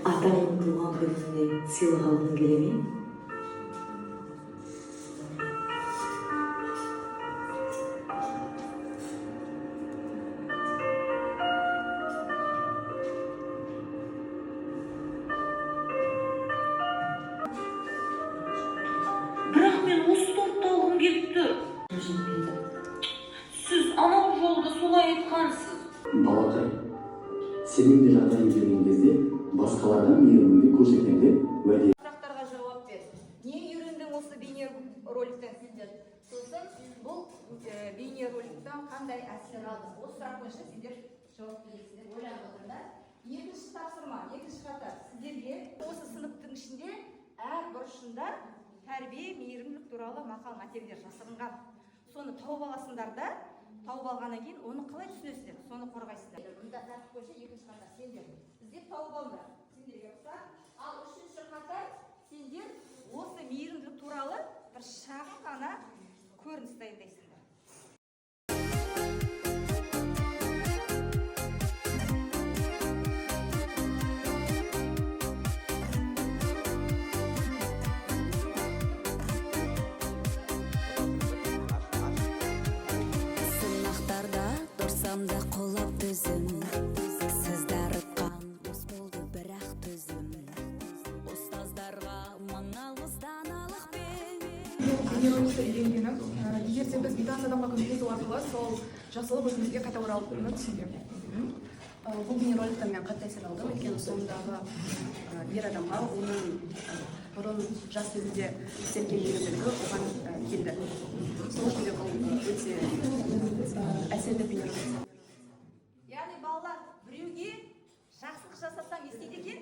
атаңның туған күніне сыйлық алғың келе ме? Бірақ мен осы тортты алғым келіп тұр. Сіз анау жолда солай айтқансыз. Балақай, сенің де жағдай келген кезде басқалардан мейіріміңді көрсетемін деп уәде. Сұрақтарға жауап бер. Не үйрендің осы бейнероликтен сендер? Сосын бұл бейнероликтен қандай әсер алдың? Осы сұрақ бойынша сендер жауап бересіңдер. Ойланып отырыңдар. Екінші тапсырма, екінші қатар. Сіздерге осы сыныптың ішінде әр бұрышында тәрбие, мейірімділік туралы мақал-мәтелдер жасырынған. Соны тауып аласыңдар да, тауып алғаннан кейін оны қалай түсінесіңдер? Соны қорғайсыңдар. Мұнда тәртіп бойынша екінші қатар сендер іздеп тауып алыңдар. Сендерге рұқсат. Ал үшінші қатар сендер осы мейірімділік туралы бір шағын ғана көрініс дайындайсыңдар. Сынақтарда тұрсам да қолап төзім, сіз дарытқан мұз болды бірақ төзім. Ұстаздарға мың алғыс даналықпен. Бейнероликті үйренгенім, егер де біз бейтаныс адамға көмектесу арқылы сол жақсылық өзімізге қайта оралатынын түсіндім. Бұл бейнероликтен мен қатты әсер алдым, өйткені сондағы ер адамға оның бұрын жас кезінде істелген мейірімділігі оған келді. Сол үшін де бұл өте әсерлі бейнеролик. Яғни балалар біреуге жақсылық жасасаң не істейді екен?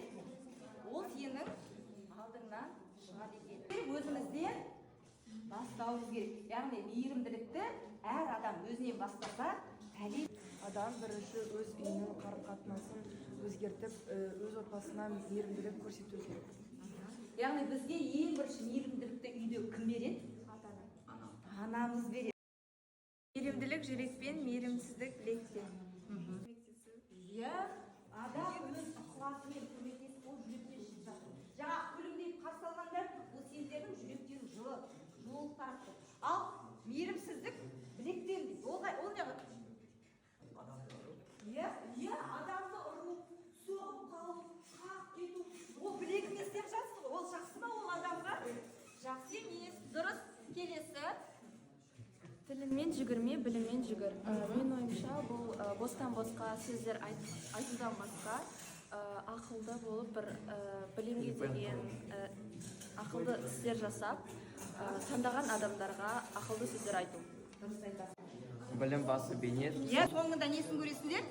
Ол сенің алдыңнан шығады екен. Өзімізден бастауымыз керек. Яғни мейірімділікті әр адам өзінен бастаса, Адам бірінші өз үйінің қарым-қатынасын өзгертіп, өз отбасына мейірімділік көрсету керек. яғни бізге ең бірінші мейірімділікті үйде кім береді? Анамыз береді. Мейірімділік жүрекпен, мейірімсіздік білектен. Иә, адам өз ықыласымен көмектесіп, ол жүректен шығып жатыр. Жаңа күлімдеп қарсы алғандар, ол сендердің жүректен жылы тарапты. Ал мейірімсіздік білектен дейді. Ол не? Иә, адамды ұрып, соғып қалып, қағып кету. Ол білегіне істеп жатсыз ғой. Ол жақсы ма ол адамға? Жақсы емес. Дұрыс. Келесі. Тіліңмен жүгірме, біліммен жүгір. Мен ойымша, бұл бостан-босқа сөздер айтудан басқа ақылды болып, бір білімге деген ақылды істер жасап, таңдаған адамдарға ақылды сөздер айту. Білім басы бейнет. Иә, соңында несін көресіңдер?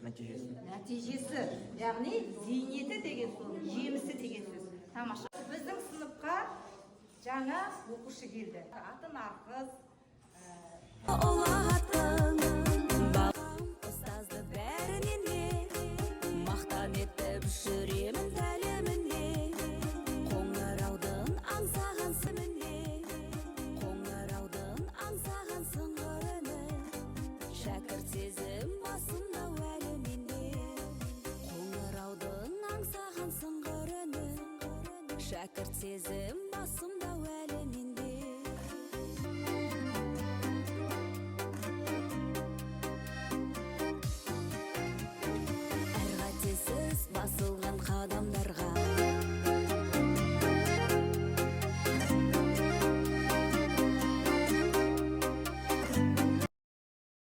Нәтижесі. Яғни зейнеті деген сол, жемісі деген сөз. Тамаша. Біздің сыныпқа жаңа оқушы келді. Аты Нарқыз. Олағатын бағым ұстазды бәрінен де, мақтан етіп жүремін тәліміне. Қоңыраудың аңсаған сіміне, қоңыраудың аңсаған сыңғырыны. Шәкірт сезім басымда әліменде, қоңыраудың аңсаған сыңғырыны. Шәкірт сезім басымда